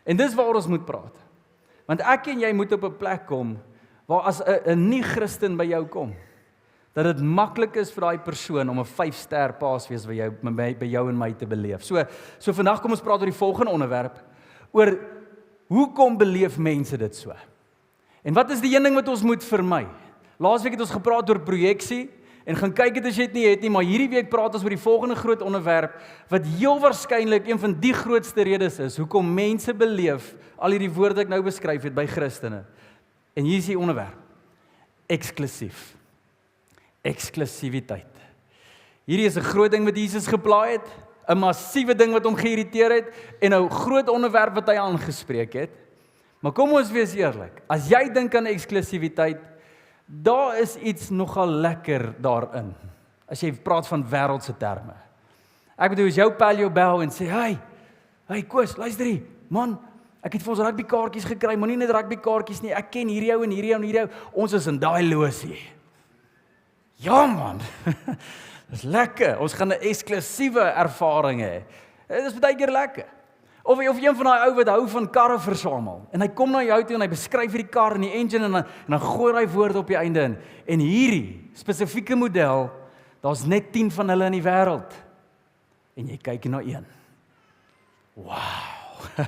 En dis waar ons moet praat. Want ek en jy moet op 'n plek kom, waar as 'n nie-Christen by jou kom, dat dit maklik is vir daai persoon om 'n 5-ster paasfees by jou en my te beleef. So vandag kom ons praat oor die volgende onderwerp, oor hoekom beleef mense dit so? En wat is die een ding wat ons moet vermy? Laasweek het ons gepraat oor projeksie, en gaan kyk het as jy dit nie het nie, maar hierdie week praat ons oor die volgende groot onderwerp, wat heel waarskynlik een van die grootste redes is, hoekom mense beleef, al hierdie woorde ek nou beskryf het by Christene. En hier is die onderwerp, eksklusief. Eksklusiwiteit. Hierdie is 'n groot ding wat Jesus geplaai het, 'n massiewe ding wat hom geïrriteer het, en 'n groot onderwerp wat hy aangespreek het. Maar kom ons wees eerlik, as jy dink aan eksklusiwiteit, daar is iets nogal lekker daarin, as jy praat van wêreldse terme. Ek bedoel, as jou pel jou bel en sê, hey Koos, luister hier, man, ek het vir ons rugbykaartjies gekry, maar nie net rugbykaartjies nie, ek ken hierdie ou en hierdie ou en hierdie ou, ons is in daai losie. Ja man, dis lekker, ons gaan 'n eksklusiewe ervaring hê. Dit is baie keer lekker. Of een van daai ou wat hou van karre versamel, en hy kom na jou toe en hy beskryf hierdie kar en die engine, en dan gooi hy woorde op die einde in. En hierdie spesifieke model, daar's net 10 van hulle in die wêreld. En jy kyk na een. Wow.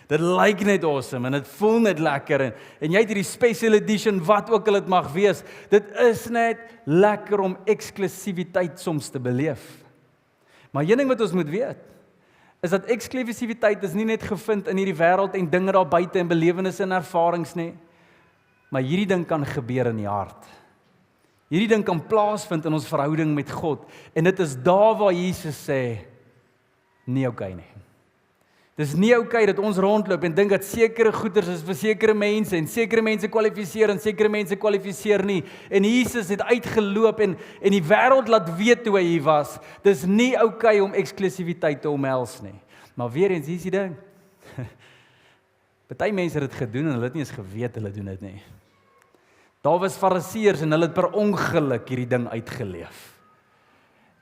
Dit lyk net awesome en dit voel net lekker en jy het hierdie special edition wat ook al dit mag wees. Dit is net lekker om eksklusiwiteit soms te beleef. Maar een ding wat ons moet weet, is dat eksklusiwiteit is nie net gevind in hierdie wêreld en dinge daar buite en belewennisse en ervarings nie, maar hierdie ding kan gebeur in die hart. Hierdie ding kan plaasvind in ons verhouding met God en dit is daar waar Jesus sê, nie okay nie. Dis nie okay dat ons rondloop en dink dat sekere goeders is vir sekere mense en sekere mense kwalifiseer en sekere mense kwalifiseer nie. En Jesus het uitgeloop en die wêreld laat weet toe hy hier was. Dis nie okay om eksklusiwiteit te omhels nie. Maar weer eens, hier is die ding. Party mense het dit gedoen en hulle het nie eens geweet hulle doen dit nie. Daar was fariseërs en hulle het per ongeluk hierdie ding uitgeleef.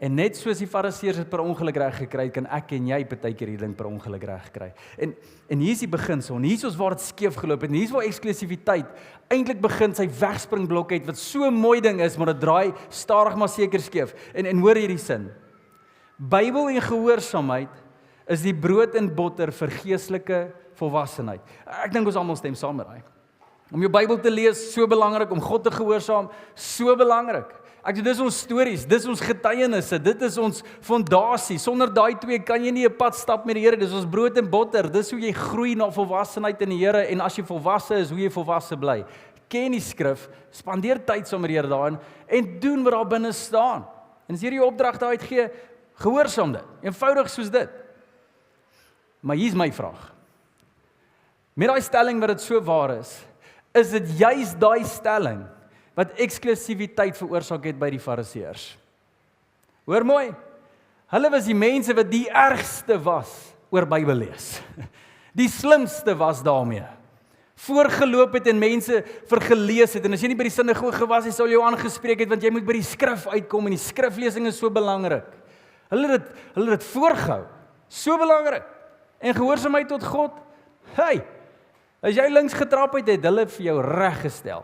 En net soos die fariseërs het per ongeluk reg gekry, kan ek en jy partykeer hierdie ding per ongeluk reg kry. En hier is die beginsel, en hier is ons waar dit skeef geloop het, en hier is waar eksklusiwiteit eintlik begin sy wegspringblok het, wat so 'n mooi ding is, maar dit draai stadig maar seker skeef. En hoor hierdie sin. Bybel en gehoorsaamheid is die brood en botter vir geestelike volwassenheid. Ek dink ons almal stem saam met daai. Om jou Bybel te lees, so belangrik, om God te gehoorsaam, so belangrik. Ek sê, dis ons stories, dis ons getuienisse, dit is ons fondasie. Sonder daai twee kan jy nie 'n pad stap met die Here. Dis ons brood en botter. Dis hoe jy groei na volwassenheid in die Here en as jy volwasse is, hoe jy volwasse bly. Ken die skrif, spandeer tyd saam met die Here daarin en doen wat daar binne staan. En as jy die opdrag daar uitgee, gehoorsaam dit. Eenvoudig soos dit. Maar hier's my vraag. Met daai stelling wat dit so waar is dit juis daai stelling wat eksklusiwiteit veroorsaak het by die fariseërs. Hoor mooi, hulle was die mense wat die ergste was oor Bybel lees. Die slimste was daarmee. Voorgeloop het en mense vergelees het, en as jy nie by die sinagoge was, jy sal jou aangespreek het, want jy moet by die skrif uitkom, en die skriflesing is so belangrik. Hulle het dit voorgehou, so belangrik. En gehoorsaamheid tot God, as jy links getrap het, het hulle vir jou reggestel.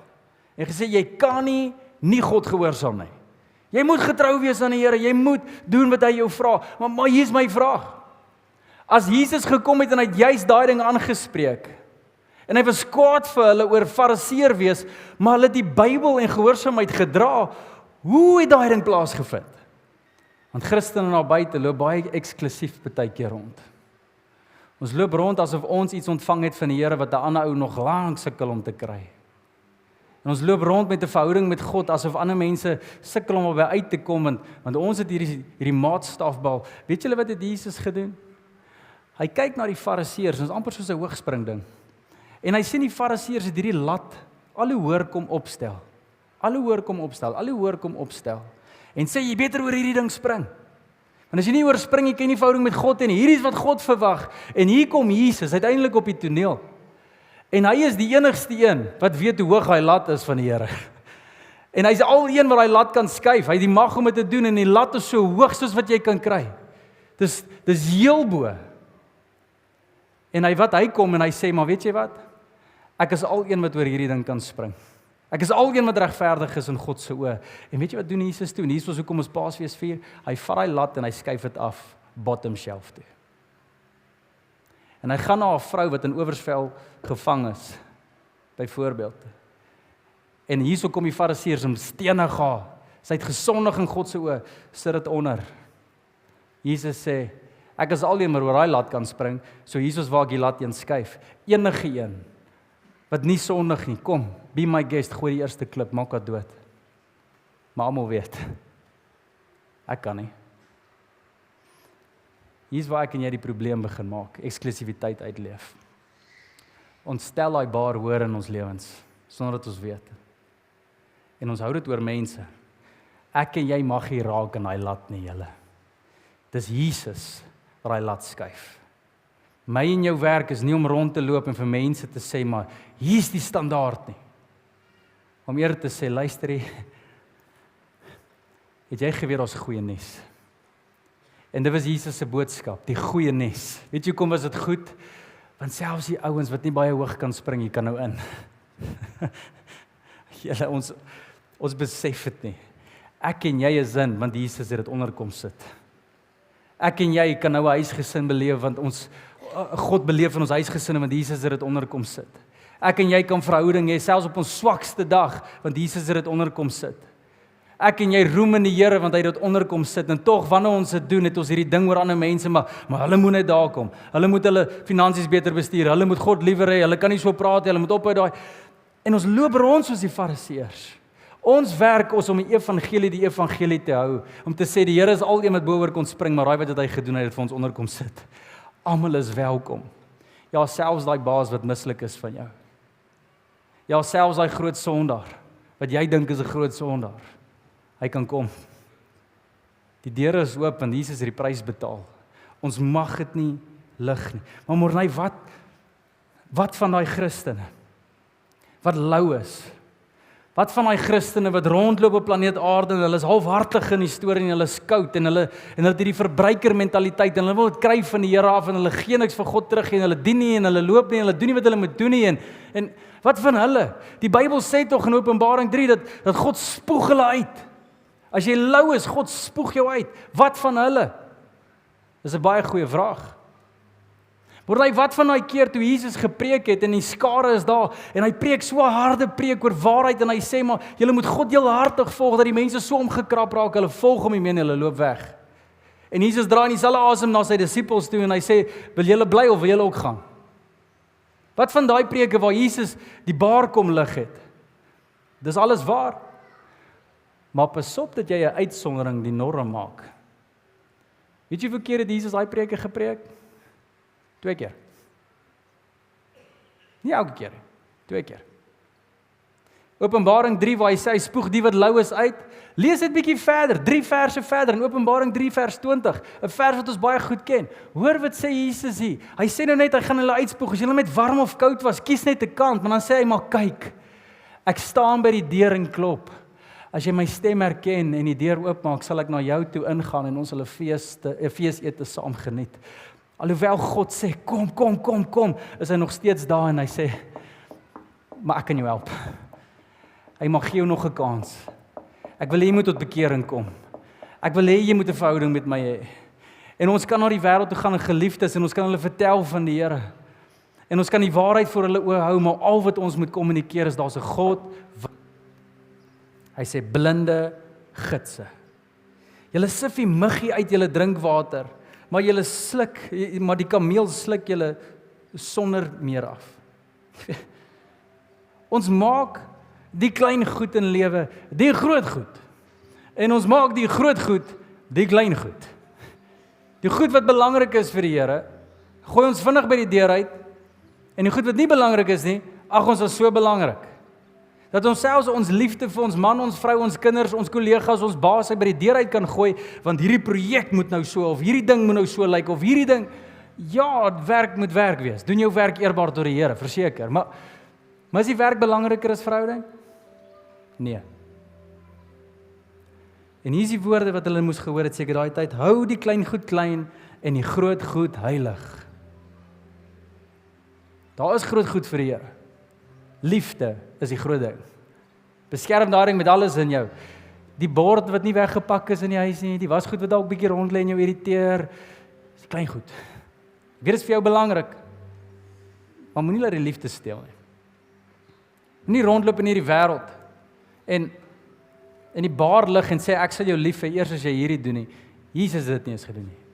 En gesê, jy kan nie God gehoorsaam nie. Jy moet getrou wees aan die Here, jy moet doen wat hy jou vra. Maar hier is my vraag. As Jesus gekom het en hy het juist daai ding aangespreek, en hy was kwaad vir hulle oor fariseer wees, maar hulle het die Bybel en gehoorsaamheid gedra, hoe het daai ding plaasgevind? Want Christene na buite loop baie eksklusief partykeer rond. Ons loop rond asof ons iets ontvang het van die Here wat 'n ander ou nog lank sukkel om te kry. En ons loop rond met 'n verhouding met God asof ander mense sukkel om by uit te kom, want ons het hierdie maatstafbal. Weet julle wat het Jesus gedoen? Hy kyk na die fariseërs, ons amper soos 'n hoogspring ding. En hy sien die fariseërs het hierdie lat al hoe hoër kom opstel. Al hoe hoër kom opstel, al hoe hoër kom opstel. En sê jy beter oor hierdie ding spring. Want as jy nie oor spring, jy ken nie verhouding met God en hierdie is wat God verwag. En hier kom Jesus uiteindelik op die toneel. En hy is die enigste een wat weet hoe hoog hy lat is van die Here. En hy's al een wat hy lat kan skuif. Hy het die mag om dit te doen en die lat is so hoog soos wat jy kan kry. Dis heel bo. En hy kom en hy sê, maar weet jy wat? Ek is al een wat oor hierdie ding kan spring. Ek is al een wat regverdig is in God se oë. En weet jy wat doen Jesus toe? En hier is hoekom ons Paasfees vier. Hy vat hy lat en hy skuif dit af bottom shelf toe. En hy gaan na 'n vrou wat in Owersvel gevang is, byvoorbeeld. En hierso kom die Fariseërs om stene gaan. Sy het gesondig in God se oë, sit dit onder. Jesus sê, ek is al een maar oor hy lat kan spring, so Jesus waar ek die lat een skuif. Enige een wat nie sondig nie, kom, be my guest, gooi die eerste klip, maak haar dood. Maar almal weet, ek kan nie. Hier's waar ek en jy die probleem begin maak, eksklusiwiteit uitleef. Ons stel daai bar hoër in ons lewens, sonder dat ons weet. En ons hou dit oor mense. Ek en jy mag nie raak in daai lat nie, julle. Dis Jesus wat daai lat skuif. My en jou werk is nie om rond te loop en vir mense te sê, maar hier's die standaard nie. Om eerder te sê, luister jy, het jy geweet ons goeie nuus? En dit was Jesus se boodskap, die goeie nuus. Weet jy hoekom was dit goed? Want selfs die ouens wat nie baie hoog kan spring, jy kan nou in. Julle, ons besef dit nie. Ek en jy is in, want Jesus het dit onderkom sit. Ek en jy kan nou 'n huisgesin beleef, want ons God beleef in ons huisgesinne, want Jesus het dit onderkom sit. Ek en jy kan verhouding hê, selfs op ons swakste dag, want Jesus het dit onderkom sit. Ek en jy roem in die Here, want hy het dit onderkom sit, en tog, wanneer ons dit doen, het ons hierdie ding oor ander mense, maar hulle moet net daar kom, hulle moet hulle finansies beter bestuur, hulle moet God liewer hê, hulle kan nie so praat nie, hulle moet ophou daai, en ons loop rond soos die Fariseërs. Ons werk ons om die evangelie te hou, om te sê, die Here is al een wat bo-oor kon spring, maar raai wat het hy gedoen, hy het vir ons onderkom sit. Almal is welkom. Ja, selfs daai baas wat mislik is van jou. Ja, selfs daai groot sondaar, wat jy dink is 'n groot sondaar. Hy kan kom. Die deure is oop en Jesus het die prys betaal. Ons mag dit nie lig nie. Maar Morney, wat van daai Christene wat lou is? Wat van daai Christene wat rondloop op planeet Aarde en hulle is halfhartig in die storie en hulle is koud en hulle het hierdie verbruikermentaliteit en hulle wil dit kry van die Here af en hulle gee niks vir God terug en hulle dien nie en hulle loop nie en hulle doen nie wat hulle moet doen nie en wat van hulle? Die Bybel sê tog in Openbaring 3 dat God spoeg hulle uit. As jy lou is, God spoeg jou uit. Wat van hulle? Dis 'n baie goeie vraag. Maar wat van daai keer toe Jesus gepreek het en die skare is daar en hy preek so 'n harde preek oor waarheid en hy sê maar julle moet God heelhartig volg dat die mense so omgekrap raak, hulle volg hom nie meer en hulle loop weg. En Jesus draai in dieselfde asem na sy disippels toe en hy sê, wil julle bly of wil julle ook gaan? Wat van daai preke waar Jesus die baar kom lig het? Dis alles waar. Maar pas op dat jy 'n uitsondering die norm maak. Weet jy hoeveel keer het Jesus daai preke gepreek? 2 keer. Nie elke keer nie, 2 keer. Openbaring 3 waar hy sê hy spoeg die wat lou is uit. Lees dit bietjie verder, 3 verse verder in Openbaring 3 vers 20, 'n vers wat ons baie goed ken. Hoor wat sê Jesus hier. Hy sê nou net hy gaan hulle uitspoeg. As jy net warm of koud was, kies net 'n kant, maar dan sê hy maar kyk. Ek staan by die deur en klop. As jy my stem herken en die deur oopmaak, sal ek na jou toe ingaan en ons sal 'n feesete saam geniet. Alhoewel God sê, kom, is hy nog steeds daar en hy sê, maar ek kan jou help. Hy mag gee jou nog 'n kans. Ek wil hê jy moet tot bekering kom. Ek wil hê jy moet 'n verhouding met my hê. En ons kan na die wêreld toe gaan en geliefdes en ons kan hulle vertel van die Here. En ons kan die waarheid voor hulle oë hou, maar al wat ons moet kommunikeer is daar's 'n God. Hy sê blinde gidse. Julle sif die muggie uit julle drinkwater, maar julle sluk, maar die kameel sluk julle sonder meer af. Ons maak die klein goed in lewe die groot goed. En ons maak die groot goed die klein goed. Die goed wat belangrik is vir die Here, gooi ons vinnig by die deur uit. En die goed wat nie belangrik is nie, ag ons is so belangrik. Dat ons selfs ons liefde vir ons man, ons vrou, ons kinders, ons kollegas, ons baas by die deur uit kan gooi, want hierdie projek moet nou so, of hierdie ding moet nou so lyk, of hierdie ding, ja, werk moet werk wees. Doen jou werk eerbaar tot die Here, verseker. Maar is die werk belangriker as verhouding? Nee. En hier is die woorde wat hulle moes gehoor het seker daai tyd, hou die klein goed klein en die groot goed heilig. Daar is groot goed vir die Here. Liefde is die groot ding. Beskerm daardie met alles in jou. Die bord wat nie weggepak is in die huis nie, die wasgoed wat dalk bietjie rond lê en jou irriteer, is die klein goed. Ek weet dit is vir jou belangrik, maar moenie laat die liefde steel nie. Moenie rondloop in hierdie wêreld en in die baar lig en sê ek sal jou lief hê eers as jy hierdie doen nie. Jesus het dit nie eens gedoen nie.